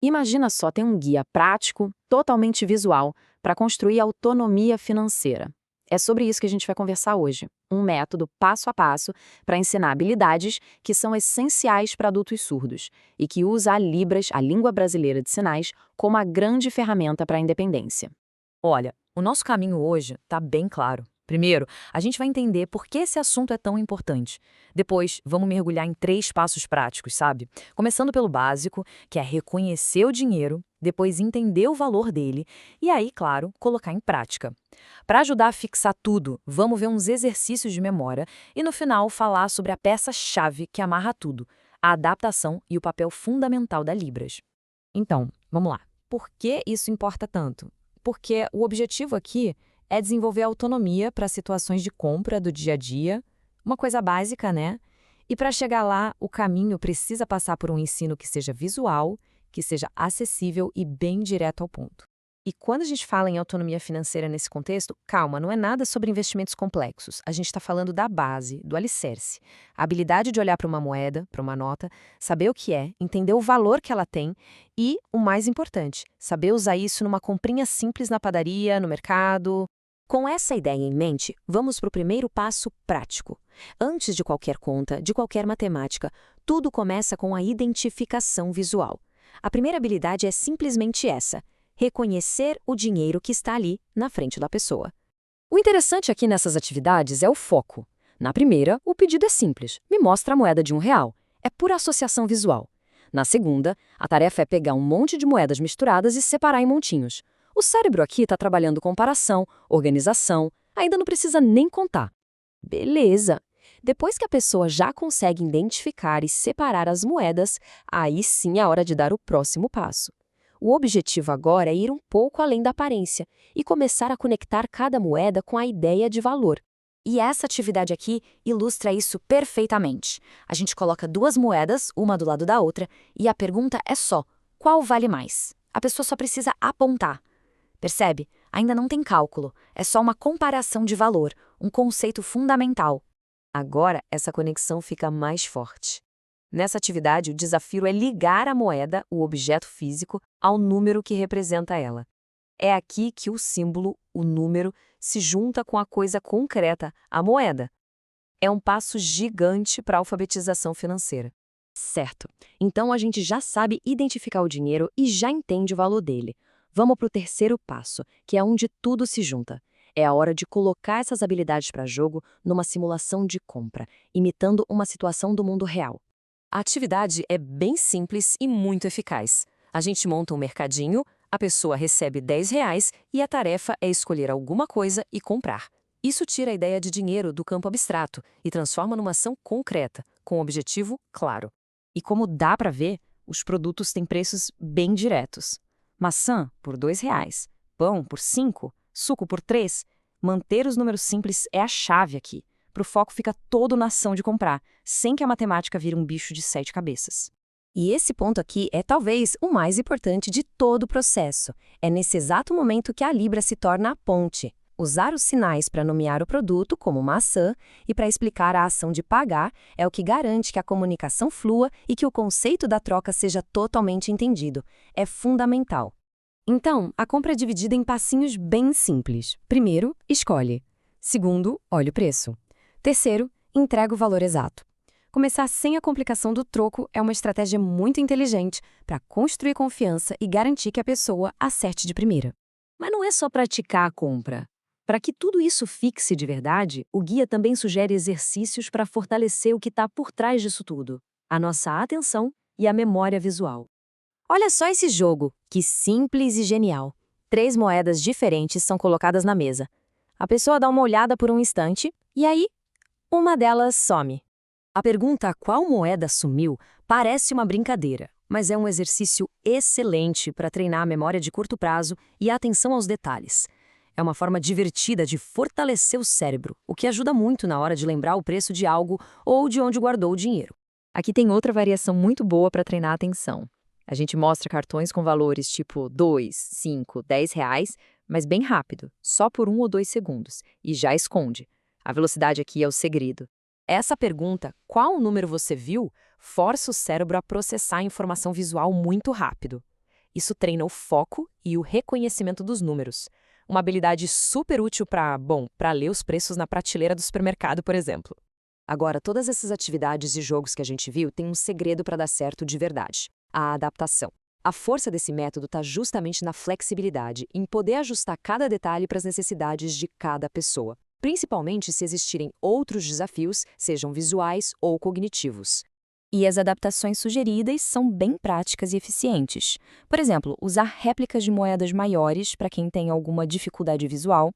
Imagina só, tem um guia prático, totalmente visual, para construir autonomia financeira. É sobre isso que a gente vai conversar hoje. Um método passo a passo para ensinar habilidades que são essenciais para adultos surdos e que usa a Libras, a língua brasileira de sinais, como a grande ferramenta para a independência. Olha, o nosso caminho hoje está bem claro. Primeiro, a gente vai entender por que esse assunto é tão importante. Depois, vamos mergulhar em 3 passos práticos, sabe? Começando pelo básico, que é reconhecer o dinheiro, depois entender o valor dele e aí, claro, colocar em prática. Para ajudar a fixar tudo, vamos ver uns exercícios de memória e no final falar sobre a peça-chave que amarra tudo, a adaptação e o papel fundamental da Libras. Então, vamos lá. Por que isso importa tanto? Porque o objetivo aqui é desenvolver autonomia para situações de compra do dia a dia, uma coisa básica, né? E para chegar lá, o caminho precisa passar por um ensino que seja visual, que seja acessível e bem direto ao ponto. E quando a gente fala em autonomia financeira nesse contexto, calma, não é nada sobre investimentos complexos. A gente está falando da base, do alicerce. A habilidade de olhar para uma moeda, para uma nota, saber o que é, entender o valor que ela tem e, o mais importante, saber usar isso numa comprinha simples na padaria, no mercado. Com essa ideia em mente, vamos para o primeiro passo prático. Antes de qualquer conta, de qualquer matemática, tudo começa com a identificação visual. A primeira habilidade é simplesmente essa: reconhecer o dinheiro que está ali na frente da pessoa. O interessante aqui nessas atividades é o foco. Na primeira, o pedido é simples: me mostra a moeda de R$ 1. É pura associação visual. Na segunda, a tarefa é pegar um monte de moedas misturadas e separar em montinhos. O cérebro aqui está trabalhando comparação, organização, ainda não precisa nem contar. Beleza! Depois que a pessoa já consegue identificar e separar as moedas, aí sim é hora de dar o próximo passo. O objetivo agora é ir um pouco além da aparência e começar a conectar cada moeda com a ideia de valor. E essa atividade aqui ilustra isso perfeitamente. A gente coloca 2 moedas, uma do lado da outra, e a pergunta é só: qual vale mais? A pessoa só precisa apontar. Percebe? Ainda não tem cálculo, é só uma comparação de valor, um conceito fundamental. Agora, essa conexão fica mais forte. Nessa atividade, o desafio é ligar a moeda, o objeto físico, ao número que representa ela. É aqui que o símbolo, o número, se junta com a coisa concreta, a moeda. É um passo gigante para a alfabetização financeira. Certo. Então a gente já sabe identificar o dinheiro e já entende o valor dele. Vamos para o terceiro passo, que é onde tudo se junta. É a hora de colocar essas habilidades para jogo numa simulação de compra, imitando uma situação do mundo real. A atividade é bem simples e muito eficaz. A gente monta um mercadinho, a pessoa recebe R$ 10 e a tarefa é escolher alguma coisa e comprar. Isso tira a ideia de dinheiro do campo abstrato e transforma numa ação concreta, com um objetivo claro. E como dá para ver, os produtos têm preços bem diretos. Maçã por R$ 2, pão por 5, suco por 3. Manter os números simples é a chave aqui. Para o foco fica todo na ação de comprar, sem que a matemática vire um bicho de 7 cabeças. E esse ponto aqui é talvez o mais importante de todo o processo. É nesse exato momento que a Libra se torna a ponte. Usar os sinais para nomear o produto, como maçã, e para explicar a ação de pagar é o que garante que a comunicação flua e que o conceito da troca seja totalmente entendido. É fundamental. Então, a compra é dividida em passinhos bem simples. Primeiro, escolhe. Segundo, olha o preço. Terceiro, entrega o valor exato. Começar sem a complicação do troco é uma estratégia muito inteligente para construir confiança e garantir que a pessoa acerte de primeira. Mas não é só praticar a compra. Para que tudo isso fixe de verdade, o guia também sugere exercícios para fortalecer o que está por trás disso tudo: a nossa atenção e a memória visual. Olha só esse jogo, que simples e genial. 3 moedas diferentes são colocadas na mesa. A pessoa dá uma olhada por um instante e aí, uma delas some. A pergunta qual moeda sumiu parece uma brincadeira, mas é um exercício excelente para treinar a memória de curto prazo e a atenção aos detalhes. É uma forma divertida de fortalecer o cérebro, o que ajuda muito na hora de lembrar o preço de algo ou de onde guardou o dinheiro. Aqui tem outra variação muito boa para treinar a atenção. A gente mostra cartões com valores tipo 2, 5, R$ 10, mas bem rápido, só por 1 ou 2 segundos, e já esconde. A velocidade aqui é o segredo. Essa pergunta, qual número você viu, força o cérebro a processar a informação visual muito rápido. Isso treina o foco e o reconhecimento dos números. Uma habilidade super útil para ler os preços na prateleira do supermercado, por exemplo. Agora, todas essas atividades e jogos que a gente viu têm um segredo para dar certo de verdade: a adaptação. A força desse método está justamente na flexibilidade, em poder ajustar cada detalhe para as necessidades de cada pessoa, principalmente se existirem outros desafios, sejam visuais ou cognitivos. E as adaptações sugeridas são bem práticas e eficientes. Por exemplo, usar réplicas de moedas maiores para quem tem alguma dificuldade visual,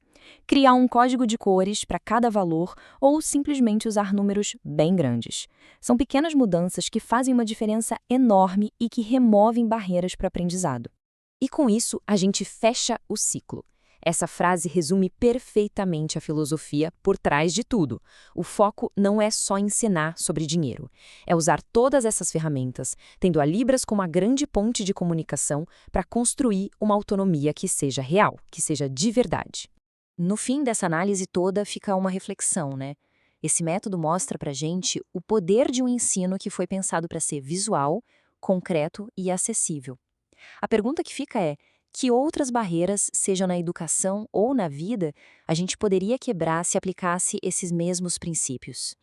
criar um código de cores para cada valor ou simplesmente usar números bem grandes. São pequenas mudanças que fazem uma diferença enorme e que removem barreiras para o aprendizado. E com isso, a gente fecha o ciclo. Essa frase resume perfeitamente a filosofia por trás de tudo. O foco não é só ensinar sobre dinheiro. É usar todas essas ferramentas, tendo a Libras como a grande ponte de comunicação para construir uma autonomia que seja real, que seja de verdade. No fim dessa análise toda fica uma reflexão, né? Esse método mostra pra gente o poder de um ensino que foi pensado para ser visual, concreto e acessível. A pergunta que fica é: que outras barreiras, sejam na educação ou na vida, a gente poderia quebrar se aplicasse esses mesmos princípios?